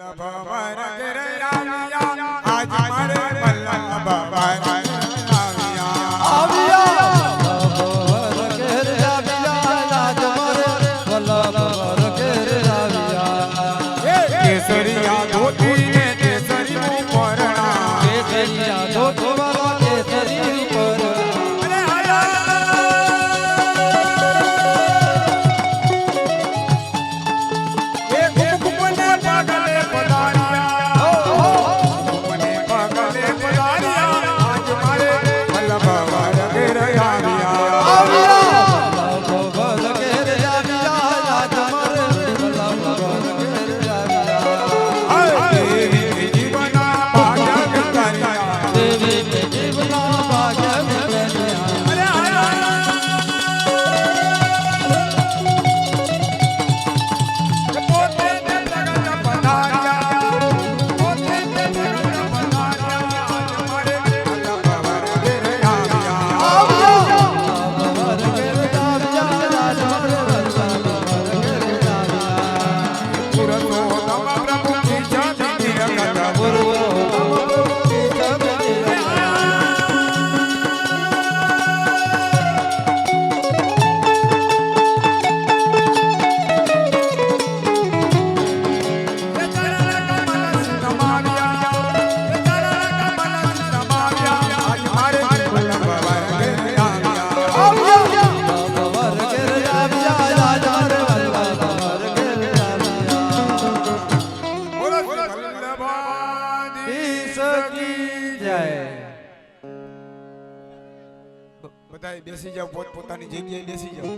વલ્લભ વર ઘેર આવ્યા આજ મારે વલ્લભ વર કેસરિયા ધોતી ને કેસરી નું પરણા કેસરિયા ધોતી વાળા કેસરી બધા બેસી જાવ પોત પોતાની જગ્યાએ બેસી જાવ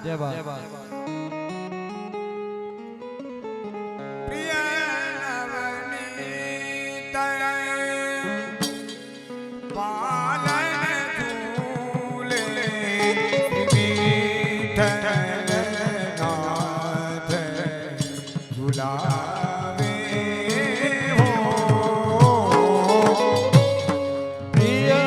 જય બા પ્રિય નવનીત પાલન ઝૂલે વિઠ્ઠલનાથ ઝુલાવે હો પ્રિય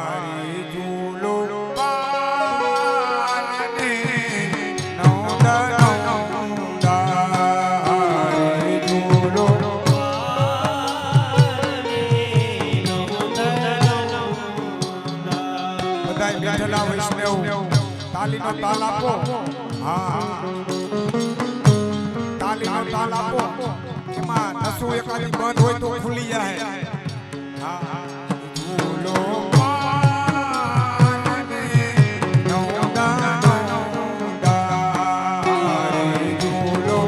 હારી ઝૂલો પાલને નૌદા હારી ઝૂલો બધાય બેઠેલા વૈષ્ણવ તાલીનો તાલ આપો હા તાલીનો તાલ આપો એમાં નસું એકાદી બંધ હોય તો ખુલી જાય હા ઝૂલો પાલને નૌદા હારી ઝૂલો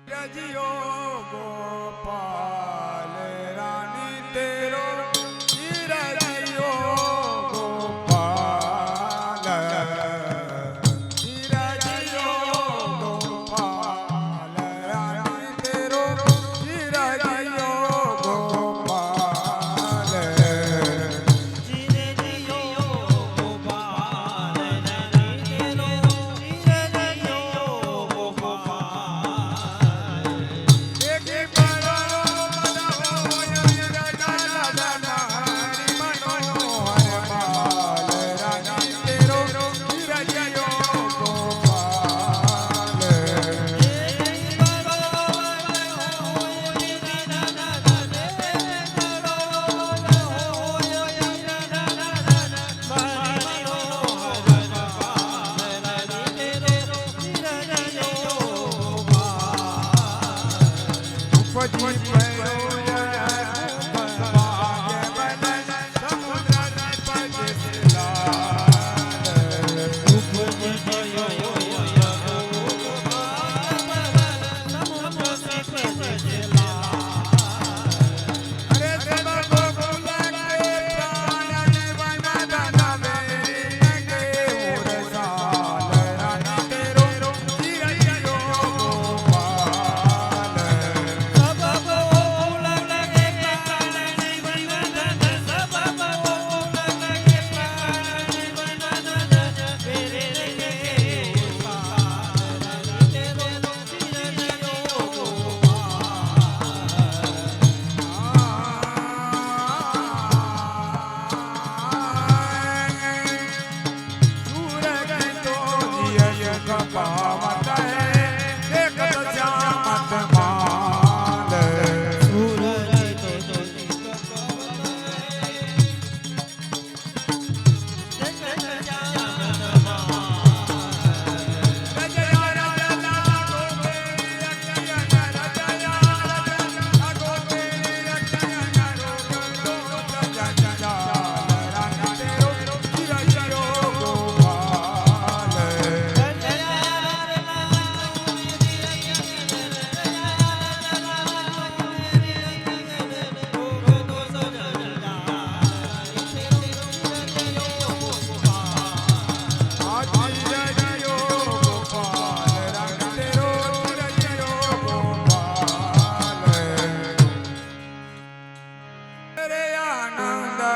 રજિયો ગોપાલ રાની તેરો રજિયો ગોપાલ રજિયો ગોપાલ રાની તેરો રજિયો ગોપાલ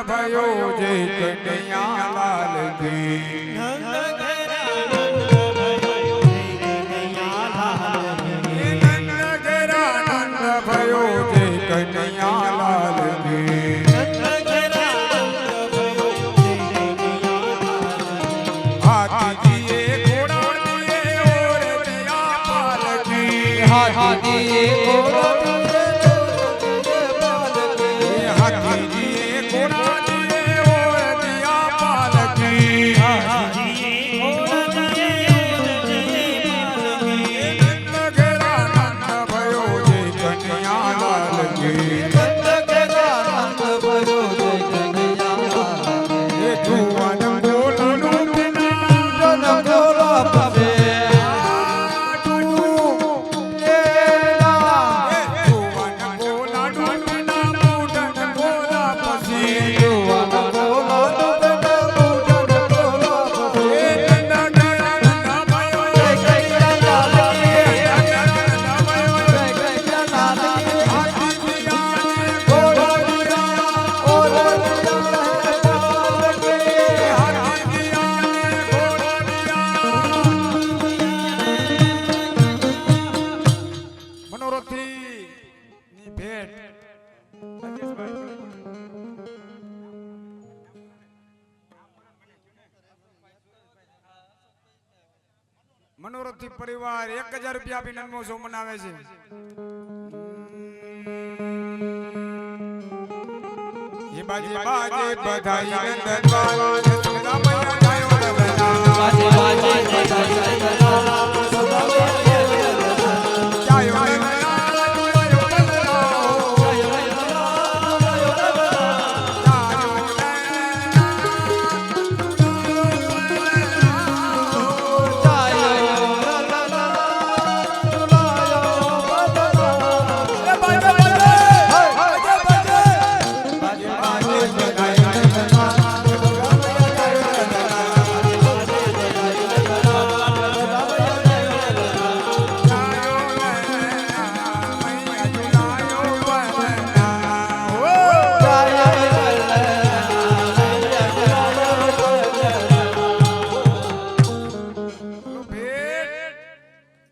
भयो जय कन्हैया लाल की नंद भयो जय कन्हैया लाल की हाथी दिए घोड़ा दिए और दिया पालकी हाथी दिए घोड़ा हाथी दिए घोड़ा दिए और दिया पालकी नंद घेरा नंद भयो जय कन्हैया लाल की ये जुआन बोलनु बिना મનોરથથી પરિવાર 1000 રૂપિયા આપી જન્મોત્સવ મનાવે છે. એ બાજે બાજે બધાઈ નંદનવાન સુગંધા મૈયા જાયો રવના. બાજે બાજે બધાઈ નંદનવાન સુગંધા મૈયા જાયો રવના, જાયો રવના,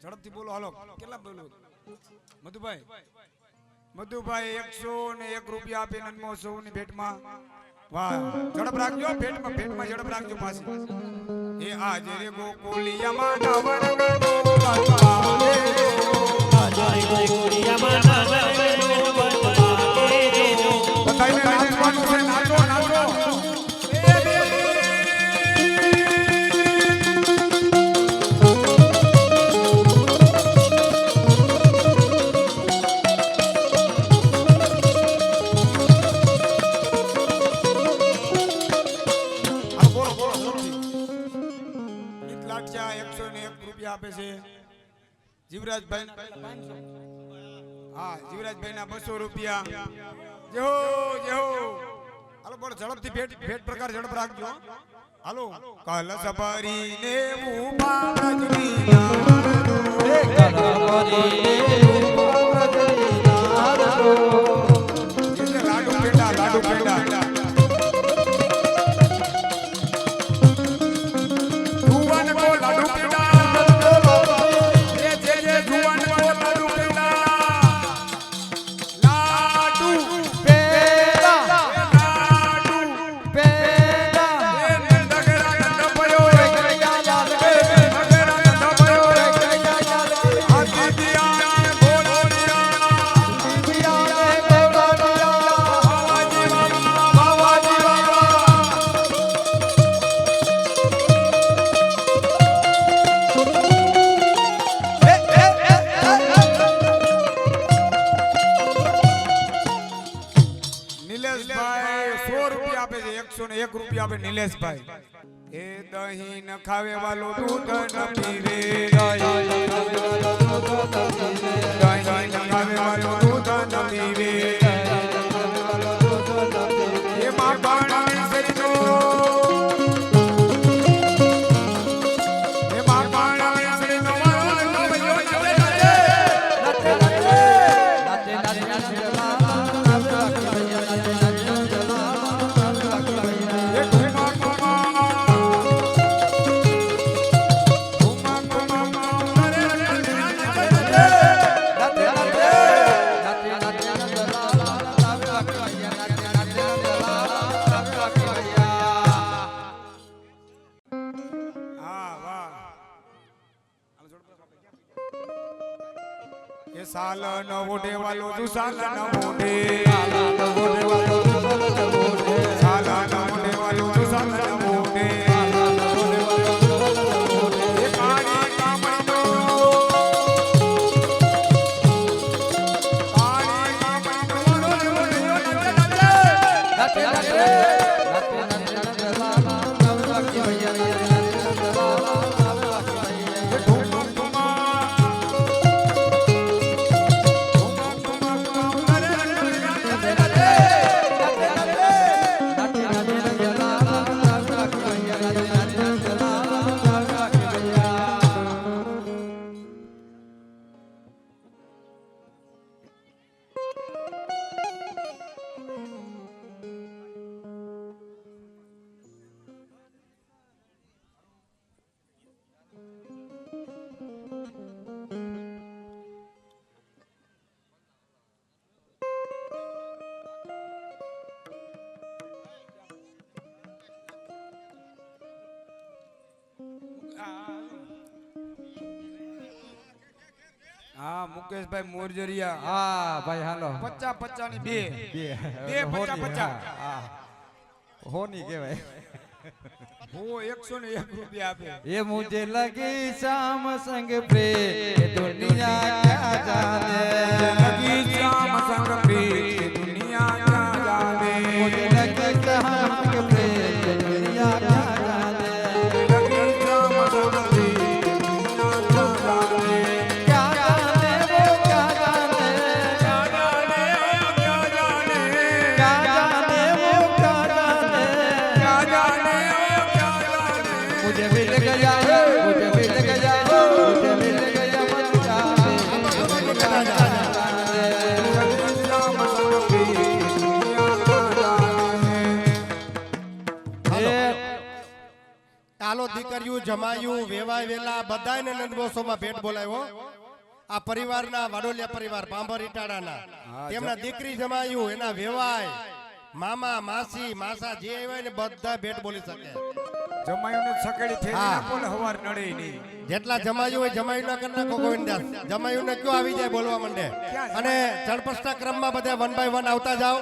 ઝડપથી બોલો. હાલો કેટલા બોલો? મધુભાઈ, મધુભાઈ 101 રૂપિયા આપી જન્મોત્સવ ની ભેટમાં. વાહ, ઝડપ રાખજો. ભેટમાં ઝડપ રાખજો પાછી. એ આજે રે ગોકુલિયામાં નવરંગનો બાપાએ. બધાયને નાચવાનું છે. નાચો નાચો. આપે છે જીવરાજભાઈ. હા, જીવરાજભાઈ ના 200 રૂપિયા. જય હો જય હો. હાલો બોલો ઝડપથી ભેટ પ્રકાર ઝડપ રાખજો. હાલો કલશ ભરીને ઉભા વ્રજની લાડુ પેંડા લાડુ પેંડા. નિલેશભાઈ 100 રૂપિયા આપે છે. 101 રૂપિયા આપે નિલેશભાઈ. એ દહીં ન ખાવે વાલો દૂધ ન પીવે. દહીં ન ખાવે વાલો દૂધ ન પીવે. એ માખણ સરીનો એ માખણ સરીનો વાલો ભયો જવે साल न वोटे वालो तू साल न वोटे. साल न वोटे वालो तू साल न वोटे. ये कानी कामणीनो कानी कामणीनो नचे नचे હા મુકેશભાઈ મોરજરિયા હા ભાઈ હાલો 50 ની બે બે 50. હા હોની કહેવાય वो 101 रुपया आपे ये मुझे लगी शाम संग प्रेम दुनिया क्या जाने लगी शाम संग प्रीत दुनिया क्या जाने मुझे लगी शाम संग प्रेम दुनिया क्या जाने लगी शाम संग प्रीत दुनिया क्या जाने क्या जाने वो क्या जाने क्या जाने क्या जाने क्या जाने वो क्या जाने क्या जाने क्या जाने मुझे मिल गया मुझे मिल गया मुझे मिल गया मन जाने लगी शाम संग प्रीत दुनिया क्या जाने આલો દીકરીયું જમાયું વેવાય વેલા બધાયને નંદબોસોમાં ભેટ બોલાવ્યો આ પરિવારના વાડોલિયા પરિવાર પાંભર ઇટાડાના તેમના દીકરી જમાયું એના વેવાય મામા માસી માસા જે આવ્યા ને બધા ભેટ બોલી શકે જમાયુને છકડી ફેરી હા. ના બોલે હવાર નડે નહીં જેટલા જમાયું હોય જમાયું ના કરના ગોવિંદાસ જમાયું ને કયો આવી જાય બોલવા માંડે અને ચણપસના ક્રમમાં બધા 1 બાય 1 આવતા જાઓ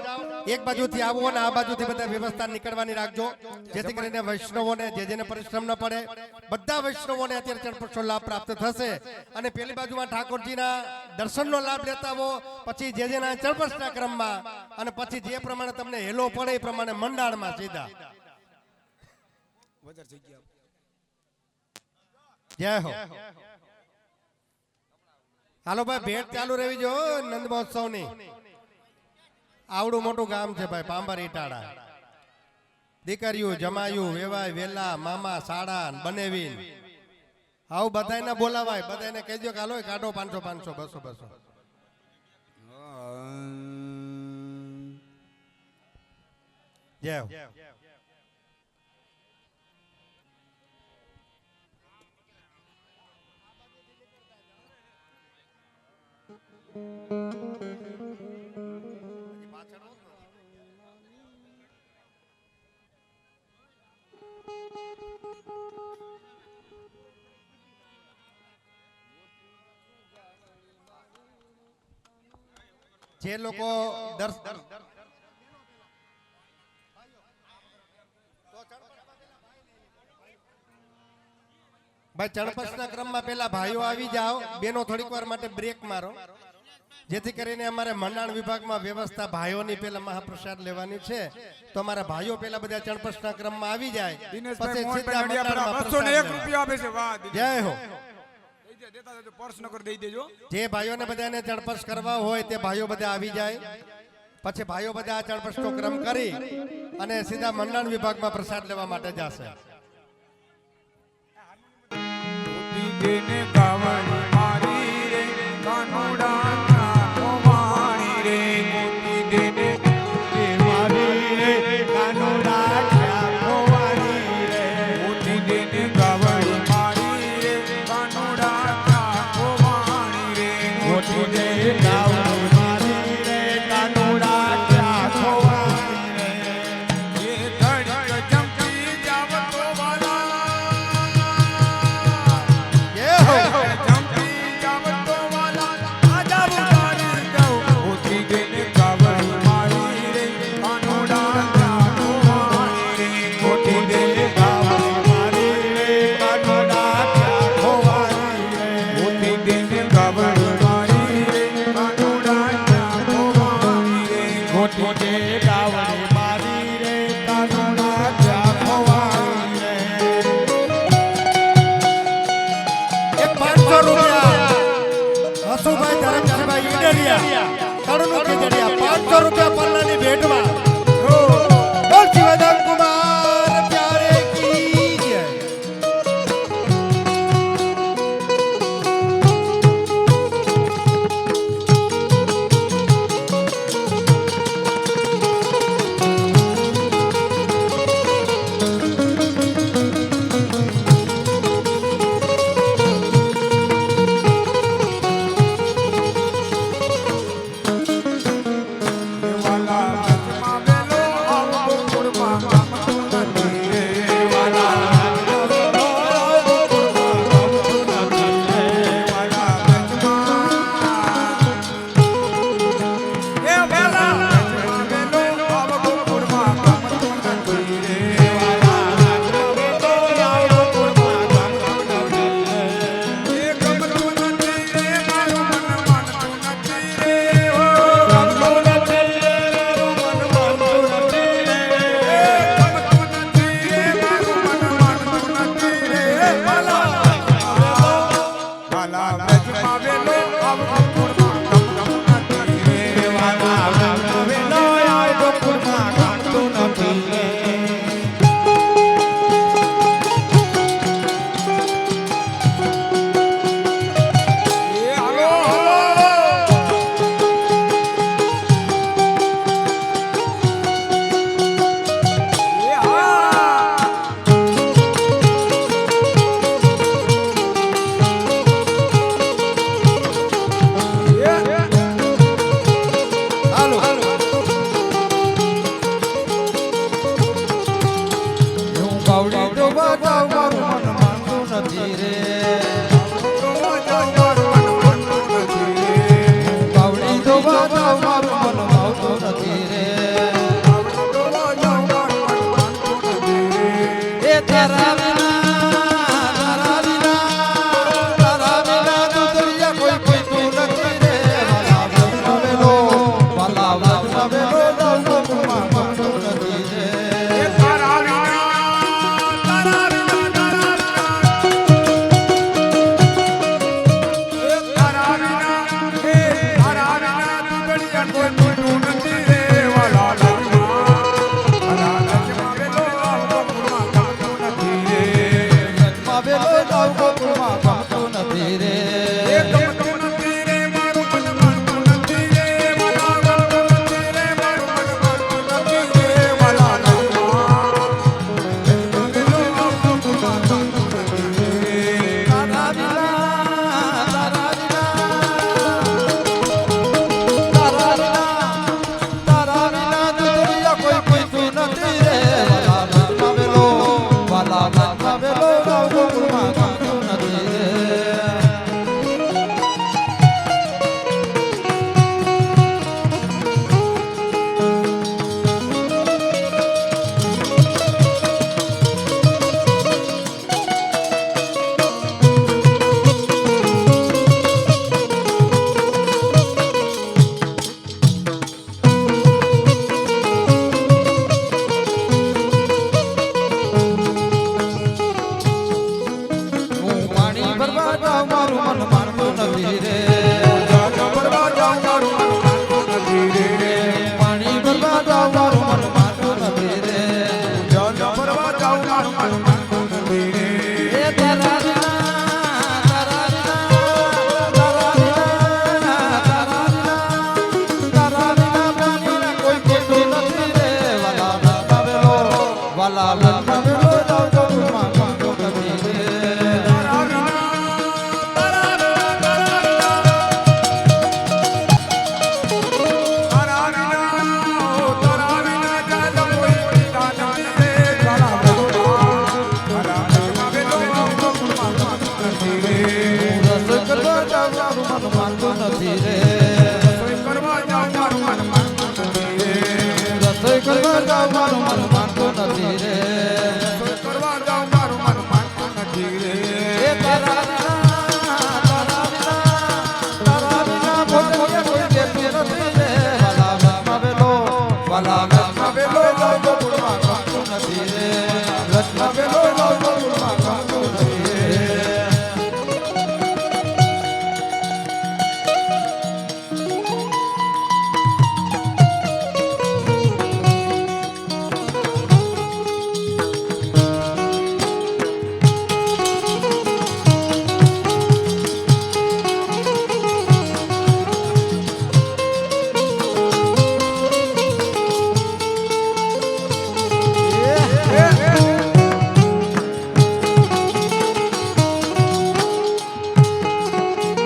એક બાજુથી આવો અને આ બાજુથી બધા વ્યવસ્થા નીકળવાની રાખજો જેથી કરીને વૈષ્ણવોને જેને પરિશ્રમ ન પડે બધા વૈષ્ણવોને અત્યારે ચણપસનો લાભ પ્રાપ્ત થશે અને પેલી બાજુમાં ઠાકોરજીના દર્શનનો લાભ લેતા આવો પછી જેના ચણપસના ક્રમમાં અને પછી જે પ્રમાણે તમને હેલો પડે એ પ્રમાણે મંડાળમાં સીધા વધારે જગ્યા જય હો હાલો ભાઈ ભેટ ચાલુ રહેવી જો નંદ મહોત્સવની આવડું મોટું ગામ છે ભાઈ પાંબર ઇટાડા દીકરીઓ જમાયું વેવાય વેલા મામા સાડા બનેવીન આવું બધાને બોલાવાય બધાને કહેજો કે હાલો કાઢો 500 500 200 200 જય હો જે લોકો ભાઈ ચણપસના ક્રમમાં પેલા ભાઈઓ આવી જાઓ બેનો થોડીક વાર માટે બ્રેક મારો જેથી કરીને અમારે મંડાણ વિભાગમાં વ્યવસ્થા ભાઈઓની પેલા મહાપ્રસાદ લેવાની છે તો અમારા ભાઈઓ પેલા બધા ચણપસના ક્રમમાં આવી જાય દિનેશભાઈ પછી સીધા મોહનભાઈ મંડાણમાં નડિયાદ 201 પ્રસાદ રૂપિયા આપે છે વાહ દિનેશ. જય હો દઈ દે, દેતા જજો, પર્સ નકર દઈ દેજો જે ભાઈઓને બધાને ચણપસ કરવા હોય તે ભાઈઓ બધા આવી જાય પછી ભાઈઓ બધા આ ચણપસનો ક્રમ કરી અને સીધા મંડાણ વિભાગમાં પ્રસાદ લેવા માટે જશે મોતી દેને ગાવણી મારી રે કાનુડા નાનો વાણી રે મોતી દેને મારી રે કાનુડા નાનો વાણી રે મોતી દેને ગાવણી મારી રે કાનુડા નાનો વાણી રે મોતી દેને ગાવણી મારી રે કાનુડા નાનો વાણી રે એ ધડક જમતી જાવ તો વાલા જય હો જમતી જાવ તો વાલા આજા બુધારી જાવ મોતી દેને ગાવણી મારી રે કાનુડા નાનો વાણી રે મોતી દેને ગાવણી મારી રે કાનુડા નાનો વાણી રે મોતી દેને ગાવણી મારી રે કાનુડા નાનો વાણી રે મોતી દેને ગાવણી મારી રે કાનુડા નાનો વાણી રે એક 500 રૂપિયા હસુભાઈ ધરમજીભાઈ ઈડરિયા તણનું ખીજડીયા 500 રૂપિયા પલ્લાની ભેટમાં બોલ શિવદાન કુમાર પ્યારે કી જય વાલા વ્રજમાં વેલો આવ ગોકુળમાં ગમતું નથી રે. વાલા વ્રજમાં વેલો આવ ગોકુળમાં ગમતું નથી રે. એ હાલો હાલો એ હા હાલો હું બાવડી તો બતાવ મારું મન માનતું નથી રે. બાવડી તો બતાવ મારું મન માનતું નથી રે. એ તારા વિના દુનિયા કોઈ પૂછતું નથી રે. વાલા વ્રજમાં વેલો આવ ગોકુળમાં ગમતું નથી રે. વ્રજમાં વેલો આવ ગોકુળમાં ગમતું નથી રે. તારા વિના દુનિયા કોઈ પૂછતું નથી રે. વાલા વ્રજમાં વેલો આવ ગોકુળમાં ગમતું નથી રે. હું પાણી ભરવા જાઉં મારું મન માનતું નથી રે. પાણી ભરવા જાઉં મારું મન માનતું નથી રે. એ તારા વિના પ્રાણીને કોઈ કહેતું નથી રે. વાલા વ્રજમાં વેલો આવ ગોકુળમાં ગમતું નથી રે. રસોઈ કરવા જાઉં મારું મન માનતું નથી રે. રસોઈ કરવા જાઉં મારું મન માનતું નથી રે. એ તારા વિના ભોજનીય કોઈ કહેતું નથી રે. વાલા વ્રજમાં વેલો આવ ગોકુળમાં ગમતું નથી રે. વ્રજમાં વેલો આવ ગોકુળમાં ગમતું નથી રે.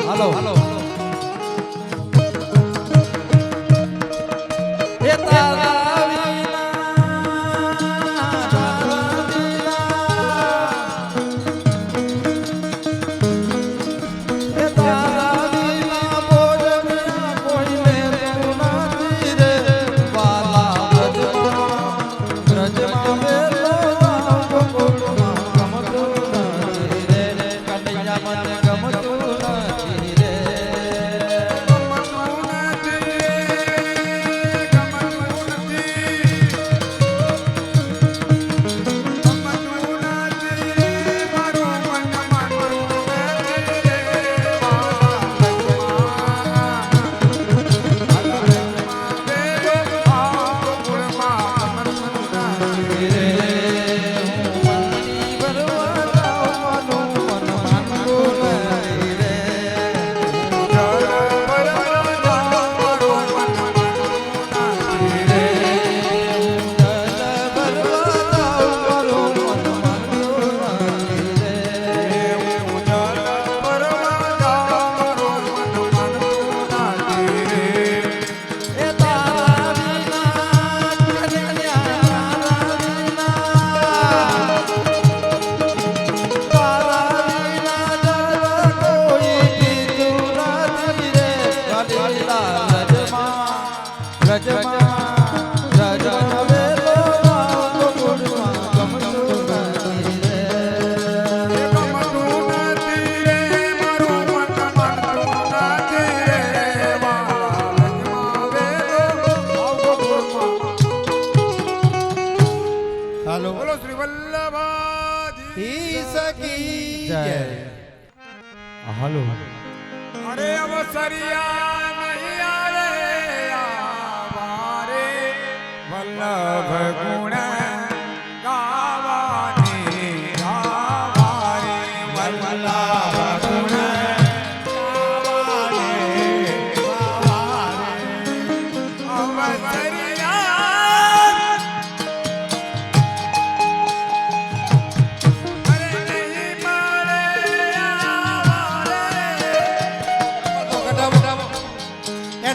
હાલો એ તારા વિના ભોજનીય કોઈ લેતું નથી રે. વાલા વ્રજમાં વેલો આવ ગોકુળમાં ગમતું નથી રે. કનૈયા મને ગમતું નથી રે. હાલો અરે અવસરિયા નહીં આવે આવારે વલ્લભ ગુણ ગાવાની આવારે વલ્લભ ગુણ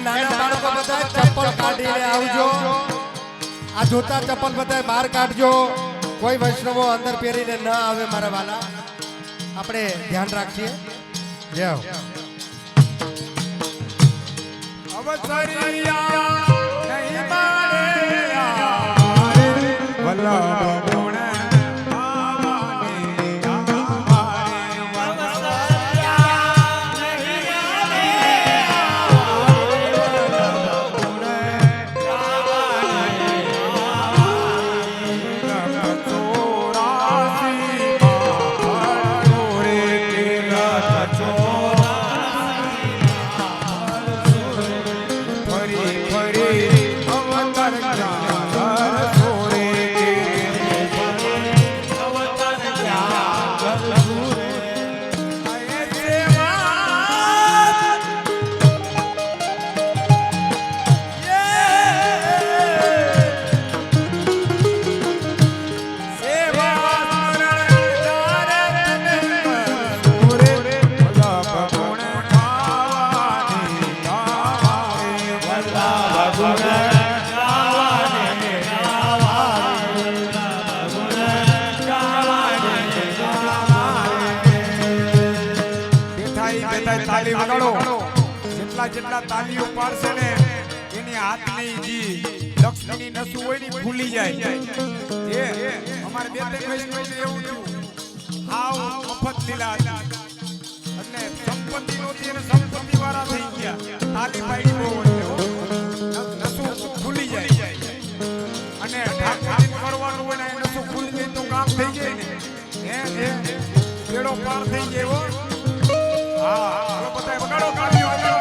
નાના બાળકો બધા ચપ્પલ કાઢીને આવજો. આ જૂતા ચપ્પલ બધા બહાર કાઢજો. કોઈ વૈષ્ણવો અંદર પહેરીને ન આવે મારા વાલા. આપણે ધ્યાન રાખીએ. જય હો. અવસરિયા નહીં મારે આવારે વલ્લભ ગુણ ગાવાની આવારે તાલી વગાડો. જેટલા જેટલા તાલીઓ પાડશે ને એની હાથની જી લક્ષ્મીની નસુ હોય ને ફૂલી જાય. એ અમારે બે ત્રણ વૈષ્ણવને એવું થયું. હાવ મફત લીલા હતા અને સંપત્તિ નહોતી અને સંપત્તિ વાળા થઈ ગયા. તાલી પાડી બહુ એટલે નસુ ફૂલી જાય અને ઠાકોરજી કરવાનું હોય ને નસુ ફૂલી જાય તો કામ થઈ જાય ને બેડો પાર થઈ જાય. હા હાલો બધાય વગાડો કાઢ્યો વગાડો.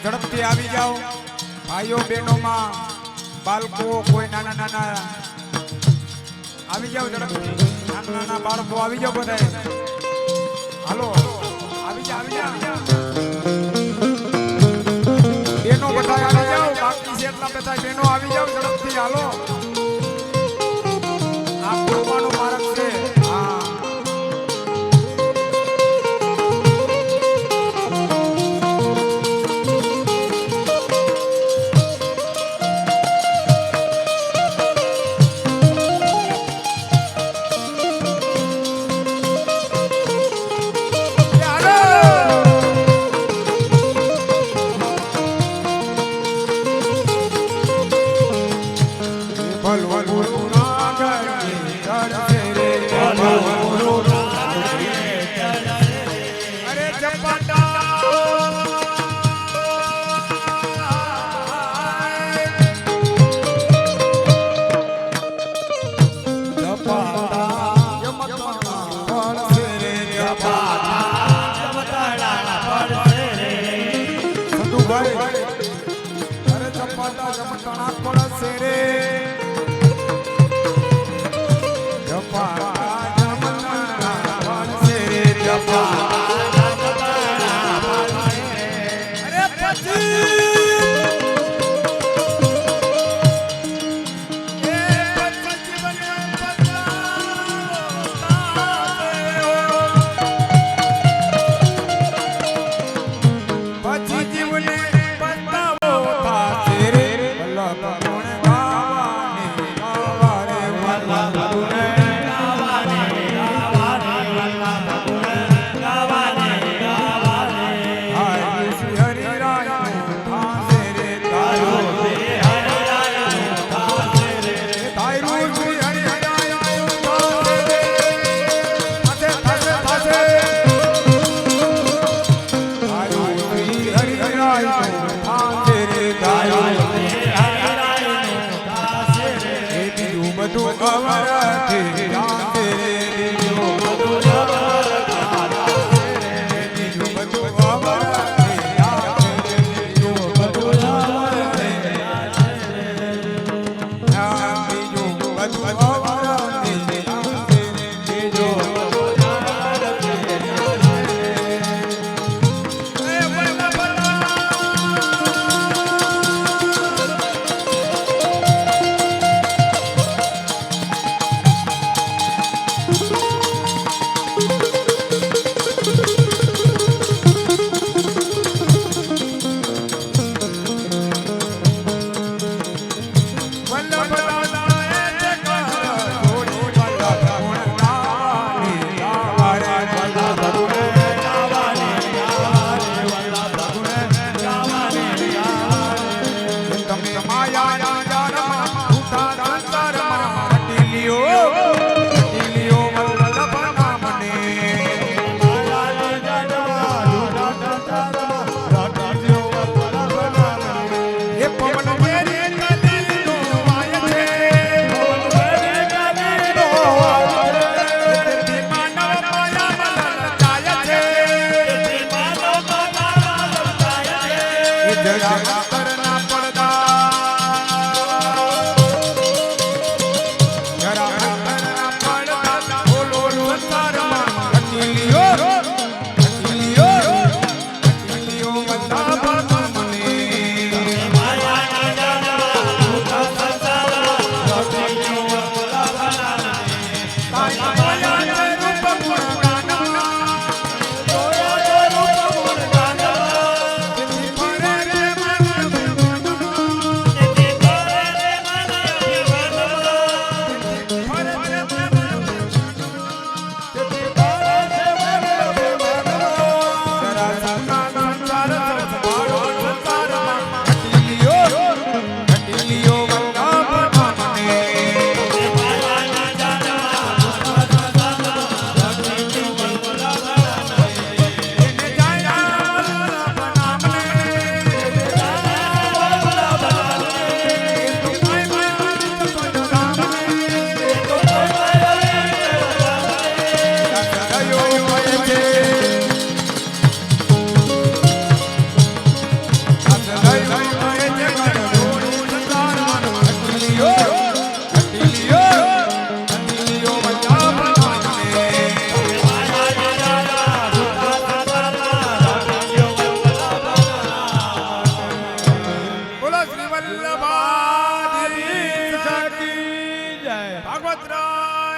ઝડપથી આવી જાઓ ભાઈઓ બહેનોમાં બાળકો કોઈ નાના નાના આવી જાઓ ઝડપથી નાના નાના બાળકો આવી જાઓ બધાય હાલો આવી જાઓ બહેનો બધા આવી જાઓ બાકી છે એટલા બધા બહેનો આવી જાઓ ઝડપથી હાલો આ કુરબાનો માર્ગ છે હા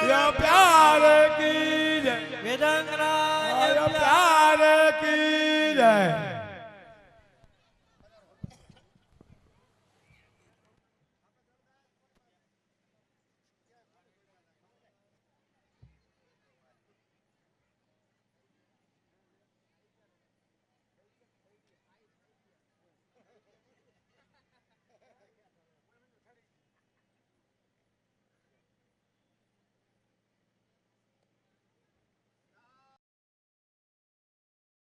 યા પ્યાર કી જય વેદંગરાજ યા પ્યાર કી જય